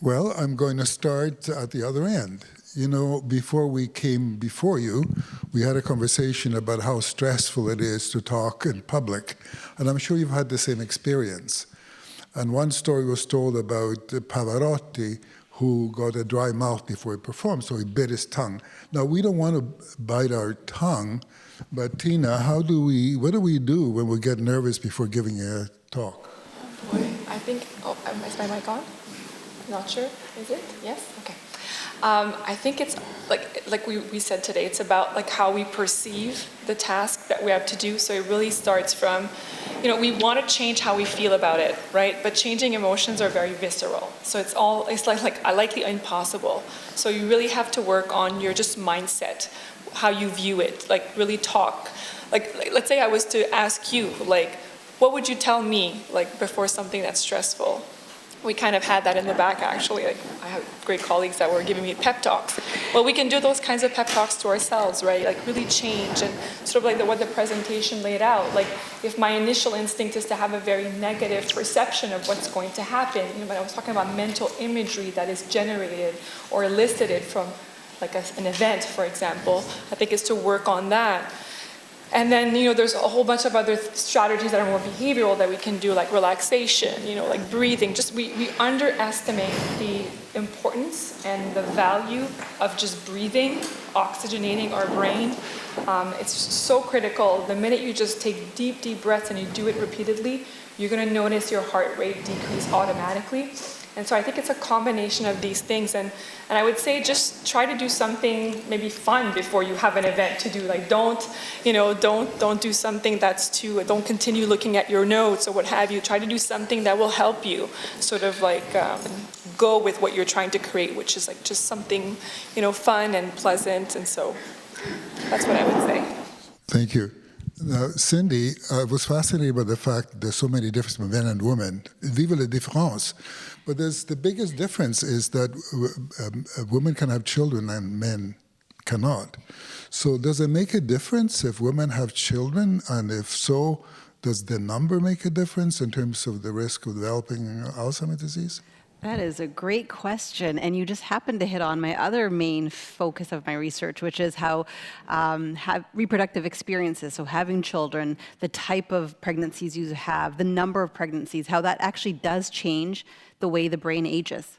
Well, I'm going to start at the other end. You know, before we came before you, we had a conversation about how stressful it is to talk in public. And I'm sure you've had the same experience. And one story was told about Pavarotti, who got a dry mouth before he performed, so he bit his tongue. Now, we don't want to bite our tongue, but Tina, what do we do when we get nervous before giving a talk? Oh boy, I think, is my mic on? Not sure, is it? Yes? Okay. I think it's, like we said today, it's about like how we perceive the task that we have to do. So it really starts from, we want to change how we feel about it, right? But changing emotions are very visceral. So it's likely impossible. So you really have to work on your just mindset, how you view it, like really talk. Like let's say I was to ask you, like, what would you tell me, like, before something that's stressful? We kind of had that in the back, actually. Like, I have great colleagues that were giving me pep talks. Well, we can do those kinds of pep talks to ourselves, right? Like really change and sort of like what the presentation laid out. Like if my initial instinct is to have a very negative perception of what's going to happen, when I was talking about mental imagery that is generated or elicited from like an event, for example, I think is to work on that. And then, there's a whole bunch of other strategies that are more behavioral that we can do, like relaxation, like breathing. Just we underestimate the importance and the value of just breathing, oxygenating our brain. It's so critical. The minute you just take deep, deep breaths and you do it repeatedly, you're going to notice your heart rate decrease automatically. And so I think it's a combination of these things. And I would say just try to do something maybe fun before you have an event to do. Like don't do something that's too, don't continue looking at your notes or what have you. Try to do something that will help you sort of like go with what you're trying to create, which is like just something, fun and pleasant. And so that's what I would say. Thank you. Now, Cindy, I was fascinated by the fact that there's so many differences between men and women. Vive la différence. But the biggest difference is that women can have children and men cannot. So does it make a difference if women have children? And if so, does the number make a difference in terms of the risk of developing Alzheimer's disease? That is a great question, and you just happened to hit on my other main focus of my research, which is how reproductive experiences, so having children, the type of pregnancies you have, the number of pregnancies, how that actually does change the way the brain ages.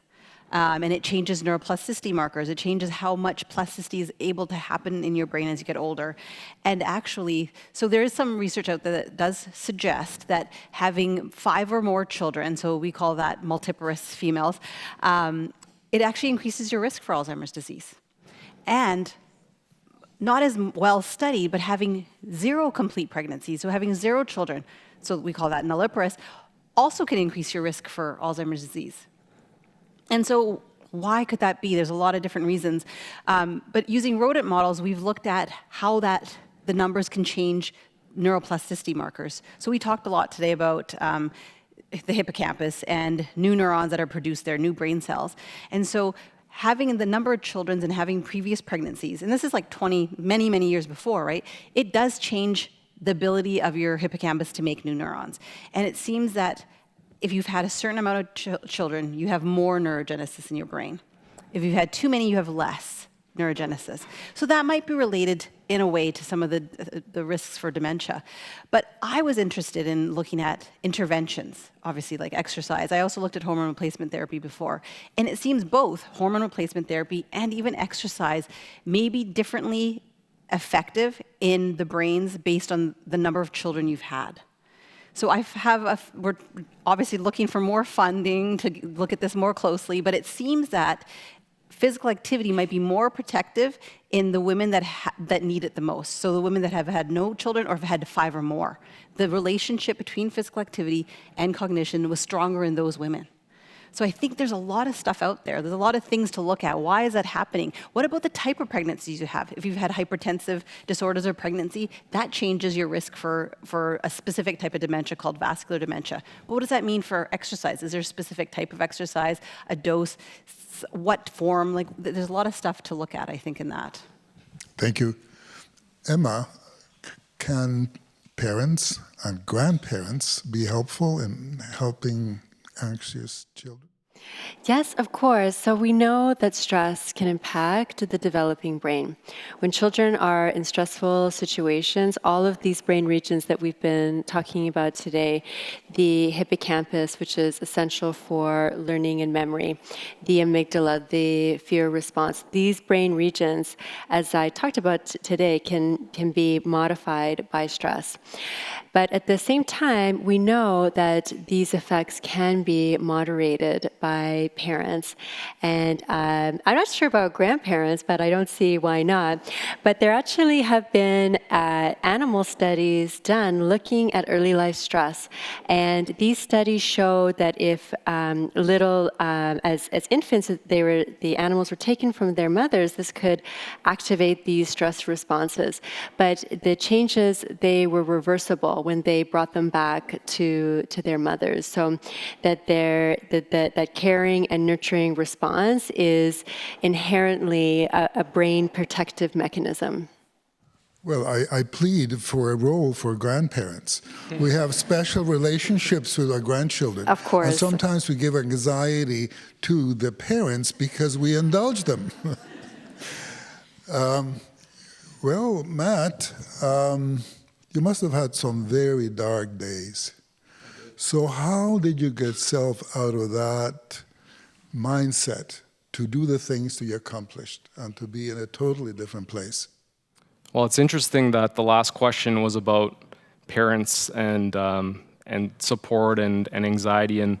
And it changes neuroplasticity markers. It changes how much plasticity is able to happen in your brain as you get older. And actually, so there is some research out there that does suggest that having 5 or more children, so we call that multiparous females, it actually increases your risk for Alzheimer's disease. And not as well studied, but having 0 complete pregnancies, so having 0 children, so we call that nulliparous, also can increase your risk for Alzheimer's disease. And so why could that be? There's a lot of different reasons. But using rodent models, we've looked at how the numbers can change neuroplasticity markers. So we talked a lot today about the hippocampus and new neurons that are produced there, new brain cells. And so having the number of children and having previous pregnancies, and this is like many, many years before, right? It does change the ability of your hippocampus to make new neurons. And it seems that if you've had a certain amount of children, you have more neurogenesis in your brain. If you've had too many, you have less neurogenesis. So that might be related in a way to some of the risks for dementia. But I was interested in looking at interventions, obviously like exercise. I also looked at hormone replacement therapy before. And it seems both hormone replacement therapy and even exercise may be differently effective in the brains based on the number of children you've had. So we're obviously looking for more funding to look at this more closely, but it seems that physical activity might be more protective in the women that need it the most. So the women that have had no children or have had 5 or more. The relationship between physical activity and cognition was stronger in those women. So I think there's a lot of stuff out there. There's a lot of things to look at. Why is that happening? What about the type of pregnancies you have? If you've had hypertensive disorders or pregnancy, that changes your risk for a specific type of dementia called vascular dementia. But what does that mean for exercise? Is there a specific type of exercise, a dose, what form? Like, there's a lot of stuff to look at, I think, in that. Thank you. Emma, can parents and grandparents be helpful in helping anxious children? Yes, of course. So we know that stress can impact the developing brain. When children are in stressful situations, all of these brain regions that we've been talking about today, the hippocampus, which is essential for learning and memory, the amygdala, the fear response, these brain regions, as I talked about today, can be modified by stress. But at the same time, we know that these effects can be moderated by parents. And I'm not sure about grandparents, but I don't see why not. But there actually have been animal studies done looking at early life stress. And these studies show that if as infants, the animals were taken from their mothers, this could activate these stress responses. But the changes, they were reversible when they brought them back to their mothers. So that that caring and nurturing response is inherently a brain protective mechanism. Well, I plead for a role for grandparents. We have special relationships with our grandchildren. Of course. And sometimes we give anxiety to the parents because we indulge them. Well, Matt, you must have had some very dark days. So how did you get yourself out of that mindset to do the things that you accomplished and to be in a totally different place? Well, it's interesting that the last question was about parents and support and anxiety, and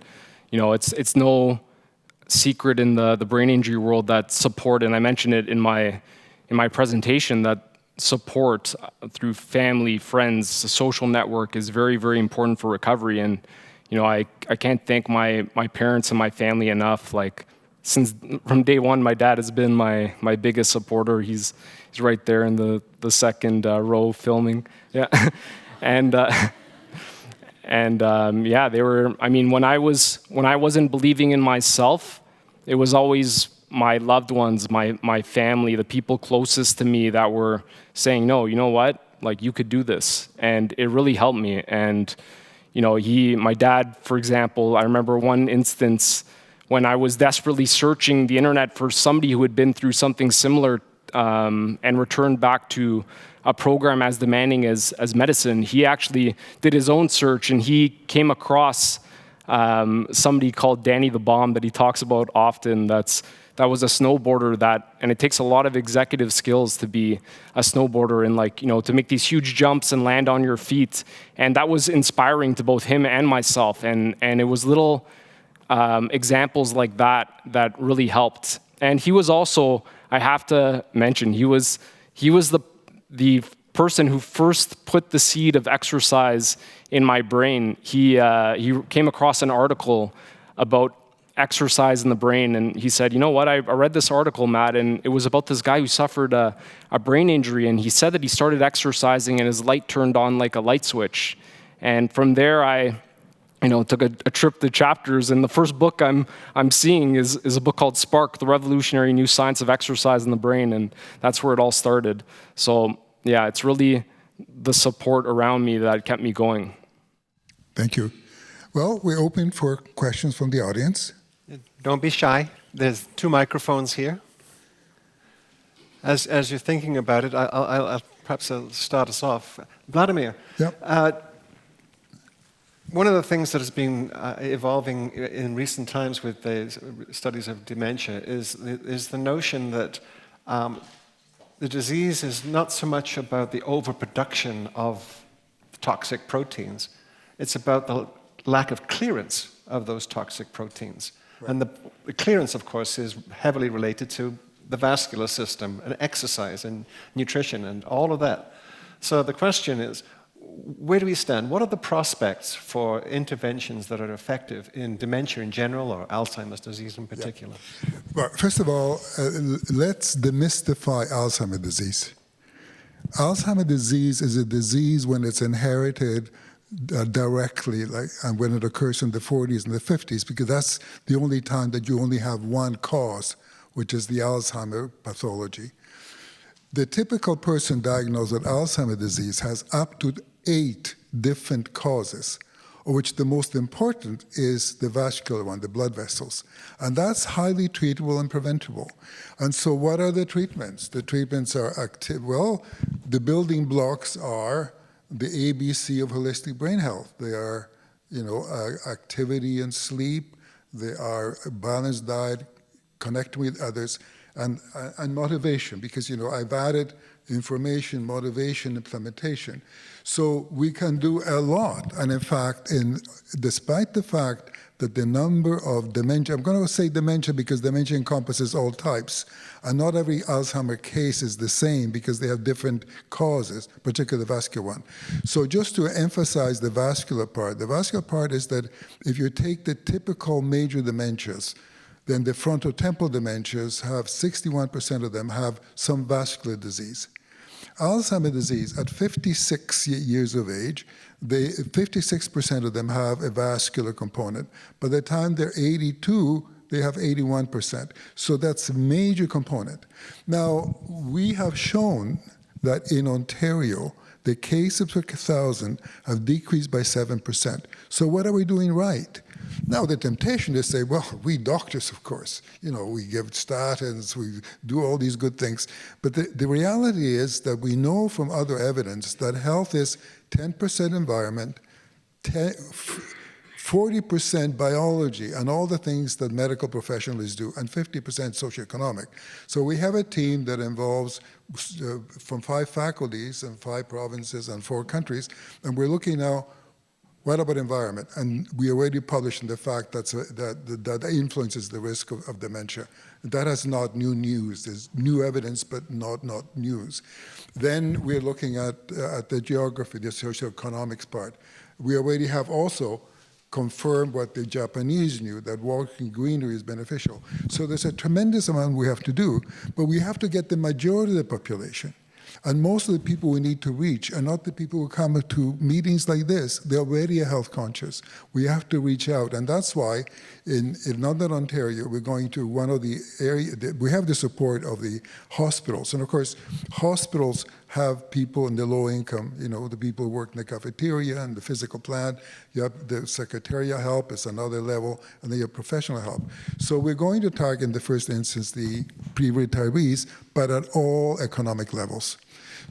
it's no secret in the brain injury world that support, and I mentioned it in my presentation, that support through family, friends, the social network is very, very important for recovery. And I can't thank my parents and my family enough. Like, since from day one, my dad has been my biggest supporter. He's right there in the second row filming. Yeah. Yeah, they were. I mean, when I wasn't believing in myself, it was always my loved ones, my family, the people closest to me that were saying, no, you know what, like, you could do this. And it really helped me. And, my dad, for example, I remember one instance when I was desperately searching the internet for somebody who had been through something similar and returned back to a program as demanding as medicine. He actually did his own search, and he came across somebody called Danny the Bomb that he talks about often. That was a snowboarder and it takes a lot of executive skills to be a snowboarder and to make these huge jumps and land on your feet. And that was inspiring to both him and myself. And it was little examples like that really helped. And he was also, I have to mention, he was the person who first put the seed of exercise in my brain. He came across an article about exercise in the brain, and he said, you know what, I read this article, Matt, and it was about this guy who suffered a brain injury, and he said that he started exercising and his light turned on like a light switch. And from there, I took a trip to chapters, and the first book I'm seeing is a book called Spark, The Revolutionary New Science of Exercise in the Brain, and that's where it all started. So yeah, it's really the support around me that kept me going. Thank you. Well, we're open for questions from the audience. Don't be shy. There's 2 microphones here. As you're thinking about it, I'll perhaps start us off. Vladimir, Yep. One of the things that has been evolving in recent times with the studies of dementia is the notion that the disease is not so much about the overproduction of toxic proteins. It's about the lack of clearance of those toxic proteins. Right. And the clearance, of course, is heavily related to the vascular system and exercise and nutrition and all of that. So the question is, where do we stand? What are the prospects for interventions that are effective in dementia in general or Alzheimer's disease in particular? Yeah. Well, first of all, let's demystify Alzheimer's disease. Alzheimer's disease is a disease when it's inherited directly, and when it occurs in the 40s and the 50s, because that's the only time that you only have one cause, which is the Alzheimer's pathology. The typical person diagnosed with Alzheimer's disease has up to 8 different causes, of which the most important is the vascular one, the blood vessels. And that's highly treatable and preventable. And so what are the treatments? The treatments are active. Well, the building blocks are the ABC of holistic brain health. They are, activity and sleep. They are a balanced diet, connecting with others, and motivation, because, I've added information, motivation, implementation. So we can do a lot. And in fact, despite the fact that the number of dementia, I'm going to say dementia because dementia encompasses all types, and not every Alzheimer case is the same because they have different causes, particularly the vascular one. So just to emphasize the vascular part is that if you take the typical major dementias, then the frontotemporal dementias have 61% of them have some vascular disease. Alzheimer's disease, at 56 years of age, 56% of them have a vascular component. By the time they're 82, they have 81%. So that's a major component. Now, we have shown that in Ontario, the cases per 1,000 have decreased by 7%. So what are we doing right? Now, the temptation is to say, well, we doctors, of course, we give statins, we do all these good things. But the reality is that we know from other evidence that health is 10% environment, 40% biology, and all the things that medical professionals do, and 50% socioeconomic. So we have a team that involves from 5 faculties and 5 provinces and 4 countries, and we're looking now, what about environment? And we already published the fact that influences the risk of dementia. That is not new news. There's new evidence, but not news. Then we're looking at the geography, the socioeconomics part. We already have also confirmed what the Japanese knew, that walking greenery is beneficial. So there's a tremendous amount we have to do, but we have to get the majority of the population. And most of the people we need to reach are not the people who come to meetings like this. They're already health conscious. We have to reach out. And that's why in Northern Ontario, we're going to one of the areas, we have the support of the hospitals. And of course, hospitals have people in the low income, the people who work in the cafeteria and the physical plant. You have the secretarial help, it's another level, and then you have professional help. So we're going to target in the first instance the pre-retirees, but at all economic levels.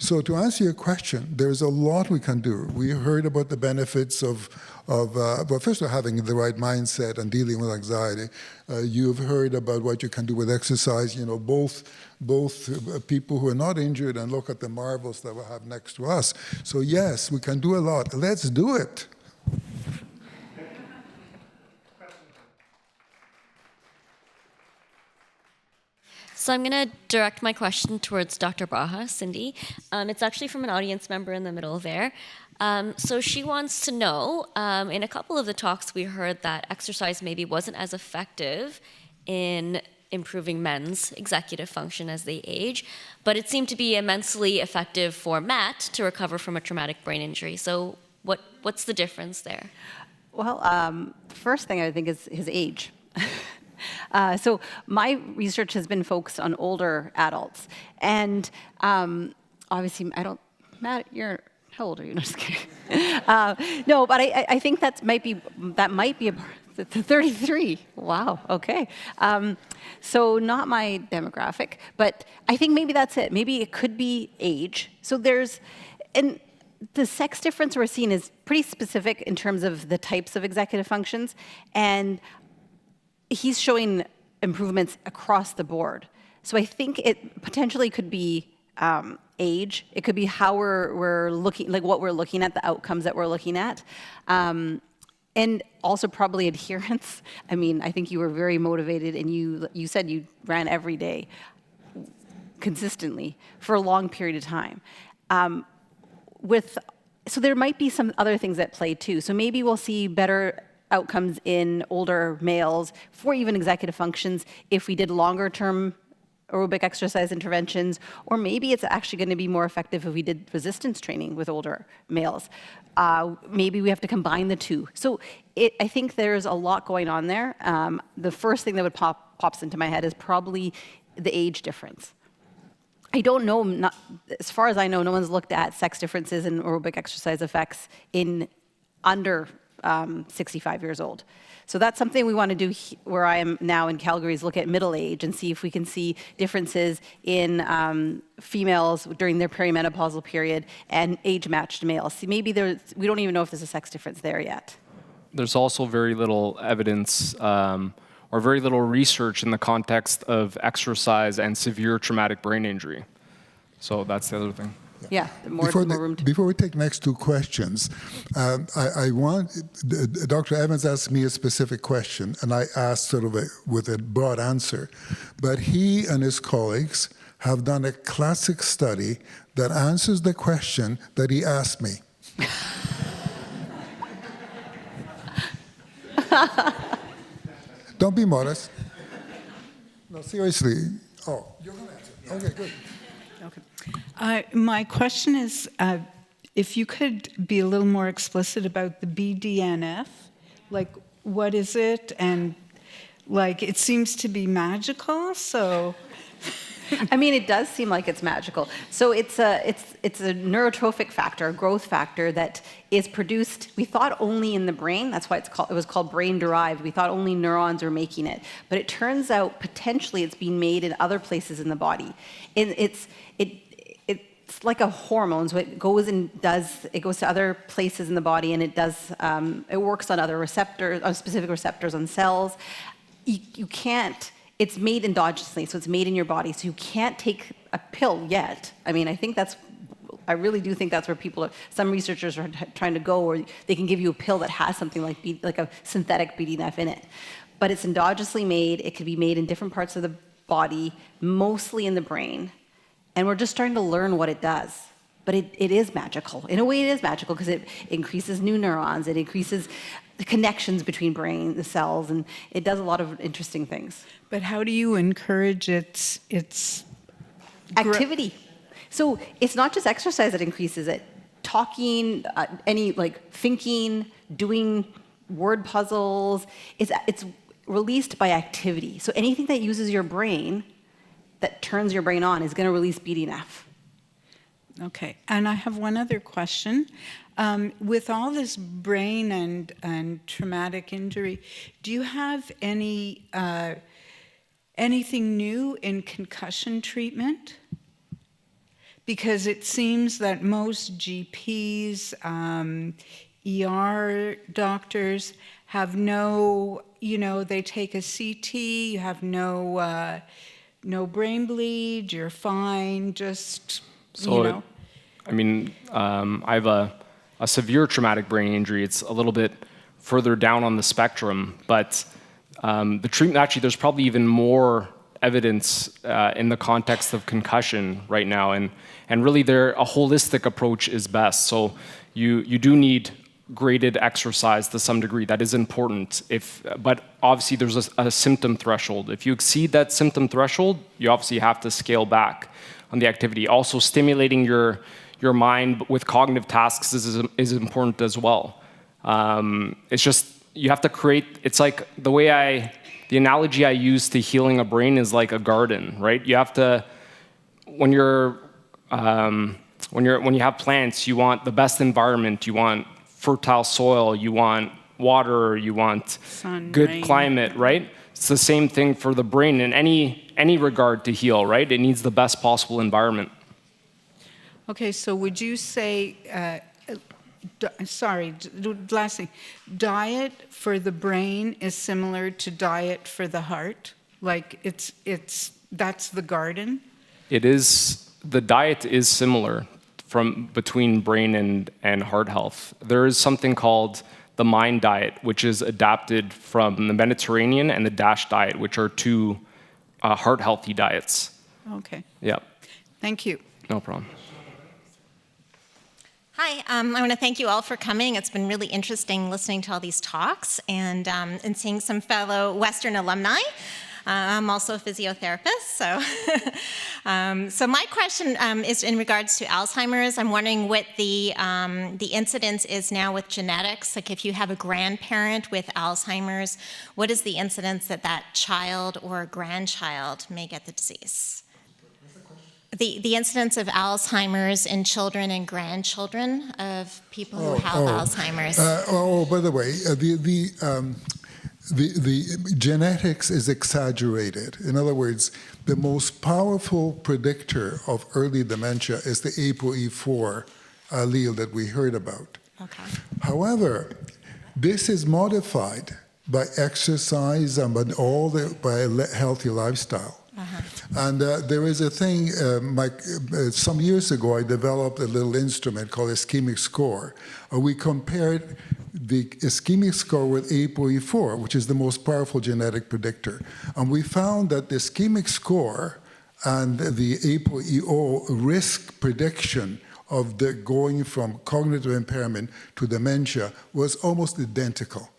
So to answer your question, there's a lot we can do. We heard about the benefits of well, first of all, having the right mindset and dealing with anxiety. You've heard about what you can do with exercise. Both people who are not injured and look at the marvels that we have next to us. So yes, we can do a lot. Let's do it. So I'm going to direct my question towards Dr. Barha, Cindy. It's actually from an audience member in the middle there. So she wants to know, in a couple of the talks we heard that exercise maybe wasn't as effective in improving men's executive function as they age, but it seemed to be immensely effective for Matt to recover from a traumatic brain injury. So what's the difference there? Well, First thing I think is his age. So my research has been focused on older adults. And obviously, Matt, how old are you? No, just kidding. No, but I think that might be a 33. Wow, okay. So not my demographic, but I think maybe that's it. Maybe it could be age. So and the sex difference we're seeing is pretty specific in terms of the types of executive functions. And he's showing improvements across the board. So I think it potentially could be age. It could be how we're looking, like what we're looking at, the outcomes that we're looking at. And also probably adherence. I mean, I think you were very motivated, and you said you ran every day consistently for a long period of time. So there might be some other things at play too. So maybe we'll see better outcomes in older males for even executive functions if we did longer term aerobic exercise interventions, or maybe it's actually going to be more effective if we did resistance training with older males. Maybe we have to combine the two. So I think there's a lot going on there. The first thing that pops into my head is probably the age difference. I don't know, as far as I know, no one's looked at sex differences in aerobic exercise effects in under 65 years old. So that's something we want to do where I am now in Calgary, is look at middle age and see if we can see differences in females during their perimenopausal period and age-matched males. See, maybe we don't even know if there's a sex difference there yet. There's also very little evidence or very little research in the context of exercise and severe traumatic brain injury. So that's the other thing. Yeah, more room to... Before we take next two questions, I want, Dr. Evans asked me a specific question, and I asked sort of with a broad answer. But he and his colleagues have done a classic study that answers the question that he asked me. Don't be modest. No, seriously. Oh, you're going to answer. Okay, good. Okay. My question is, if you could be a little more explicit about the BDNF, like what is it? And like it seems to be magical, so... I mean, it does seem like it's magical. So it's a neurotrophic factor, a growth factor that is produced, we thought only in the brain. That's why it was called brain-derived. We thought only neurons were making it. But it turns out potentially it's being made in other places in the body. It's like a hormone, so it goes to other places in the body, and it works on other receptors, on specific receptors on cells. You can't. It's made endogenously, so it's made in your body. So you can't take a pill yet. I mean, I really do think that's where some researchers are trying to go, or they can give you a pill that has something like a synthetic BDNF in it. But it's endogenously made. It could be made in different parts of the body, mostly in the brain. And we're just starting to learn what it does. But it is magical. In a way, it is magical because it increases new neurons. It increases the connections between the cells, and it does a lot of interesting things. But how do you encourage its activity? So it's not just exercise that increases it. Talking, thinking, doing word puzzles, it's released by activity. So anything that uses your brain, that turns your brain on, is going to release BDNF. Okay, and I have one other question. With all this brain and traumatic injury, do you have anything new in concussion treatment? Because it seems that most GPs, ER doctors have they take a CT, you have no brain bleed, you're fine, just, I have a severe traumatic brain injury. It's a little bit further down on the spectrum, but the treatment, actually, there's probably even more evidence in the context of concussion right now, and really a holistic approach is best. So you do need graded exercise to some degree. That is important. But obviously there's a symptom threshold. If you exceed that symptom threshold, you obviously have to scale back on the activity. Also, stimulating your mind with cognitive tasks is important as well. It's just, you have to create, it's like the analogy I use to healing a brain is like a garden, right? You have to, when you have plants, you want the best environment, you want fertile soil, you want water, you want sun, good rain. Climate, right? It's the same thing for the brain in any regard to heal, right? It needs the best possible environment. Okay, so would you say, last thing, diet for the brain is similar to diet for the heart? Like that's the garden? It is, the diet is similar between brain and heart health. There is something called the MIND diet, which is adapted from the Mediterranean, and the DASH diet, which are two heart healthy diets. Okay. Yeah. Thank you. No problem. Hi, I want to thank you all for coming. It's been really interesting listening to all these talks and seeing some fellow Western alumni. I'm also a physiotherapist, so so my question is in regards to Alzheimer's. I'm wondering what the incidence is now with genetics. Like if you have a grandparent with Alzheimer's, what is the incidence that child or grandchild may get the disease? the incidence of Alzheimer's in children and grandchildren of people who have Alzheimer's. By the way, the genetics is exaggerated. In other words, the most powerful predictor of early dementia is the ApoE4 allele that we heard about. Okay. However, this is modified by exercise and by a healthy lifestyle. Uh-huh. And there is a thing, some years ago I developed a little instrument called ischemic score. We compared the ischemic score with ApoE4, which is the most powerful genetic predictor. And we found that the ischemic score and the ApoE0 risk prediction of the going from cognitive impairment to dementia was almost identical.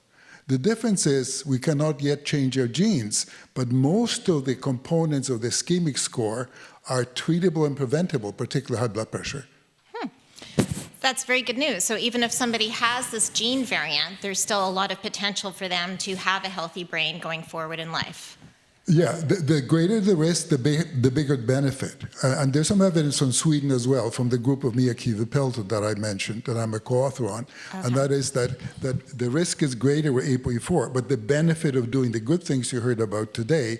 The difference is we cannot yet change our genes, but most of the components of the ischemic score are treatable and preventable, particularly high blood pressure. That's very good news. So even if somebody has this gene variant, there's still a lot of potential for them to have a healthy brain going forward in life. Yeah, the greater the risk, the bigger benefit. And there's some evidence from Sweden as well, from the group of Mia Kivipelto that I mentioned, that I'm a co-author on. Okay. And that is that the risk is greater with ApoE4, but the benefit of doing the good things you heard about today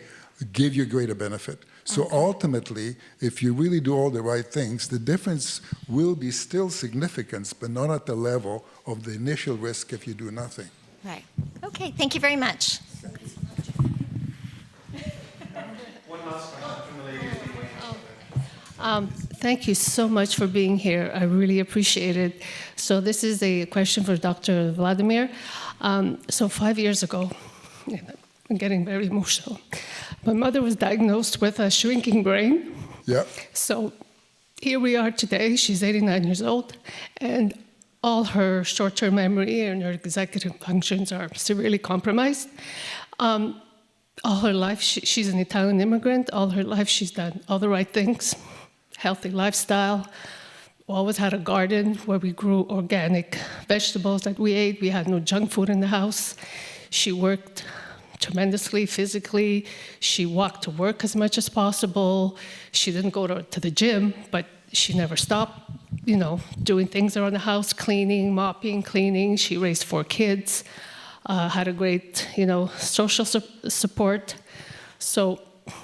give you greater benefit. So ultimately, if you really do all the right things, the difference will be still significant, but not at the level of the initial risk if you do nothing. Right. Okay, thank you very much. Thank you so much for being here. I really appreciate it. So this is a question for Dr. Vladimir. So 5 years ago, I'm getting very emotional. My mother was diagnosed with a shrinking brain. Yeah. So here we are today. She's 89 years old, and all her short-term memory and her executive functions are severely compromised. All her life, she's an Italian immigrant. All her life, she's done all the right things. Healthy lifestyle. Always had a garden where we grew organic vegetables that we ate. We had no junk food in the house. She worked tremendously physically. She walked to work as much as possible. She didn't go to the gym, but she never stopped, doing things around the house, cleaning, mopping, cleaning. She raised 4 kids, had a great, social support. So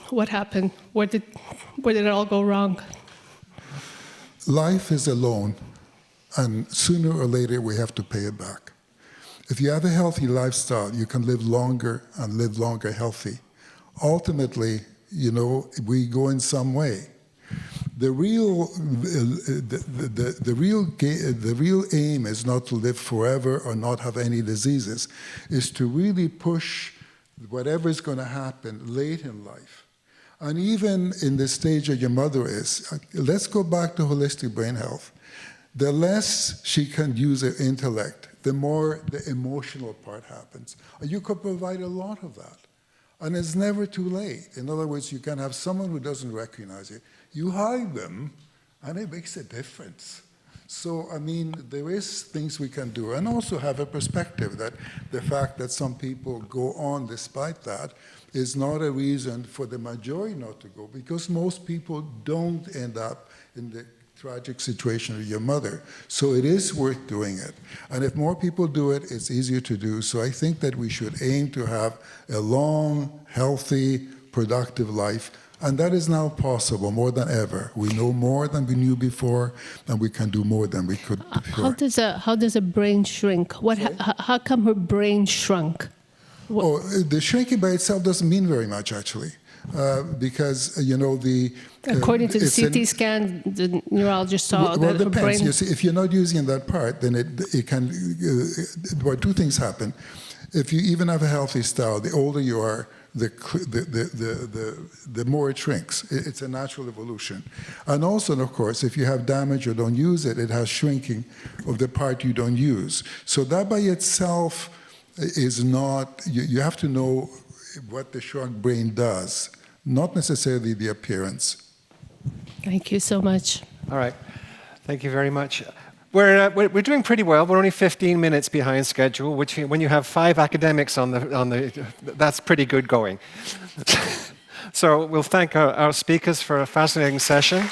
what happened? Where did it all go wrong? Life is a loan, and sooner or later we have to pay it back. If you have a healthy lifestyle, you can live longer and live longer healthy. Ultimately, we go in some way. The real aim is not to live forever or not have any diseases, is to really push whatever is going to happen late in life. And even in the stage that your mother is, let's go back to holistic brain health. The less she can use her intellect, the more the emotional part happens. And you could provide a lot of that. And it's never too late. In other words, you can have someone who doesn't recognize it. You hide them, and it makes a difference. So, there is things we can do. And also have a perspective that the fact that some people go on despite that is not a reason for the majority not to go, because most people don't end up in the tragic situation of your mother. So it is worth doing it. And if more people do it, it's easier to do. So I think that we should aim to have a long, healthy, productive life. And that is now possible more than ever. We know more than we knew before, and we can do more than we could before. How does a brain shrink? How come her brain shrunk? The shrinking by itself doesn't mean very much, actually. Because, according to the CT scan, the neurologist saw that her brain... You see, if you're not using that part, then it can... well, 2 things happen. If you even have a healthy style, the older you are, the more it shrinks. It's a natural evolution. And also, of course, if you have damage or don't use it, it has shrinking of the part you don't use. So that by itself is not... You have to know what the shrunk brain does, not necessarily the appearance. Thank you so much. All right. Thank you very much. We're doing pretty well. We're only 15 minutes behind schedule, which when you have 5 academics on the that's pretty good going. So we'll thank our speakers for a fascinating session.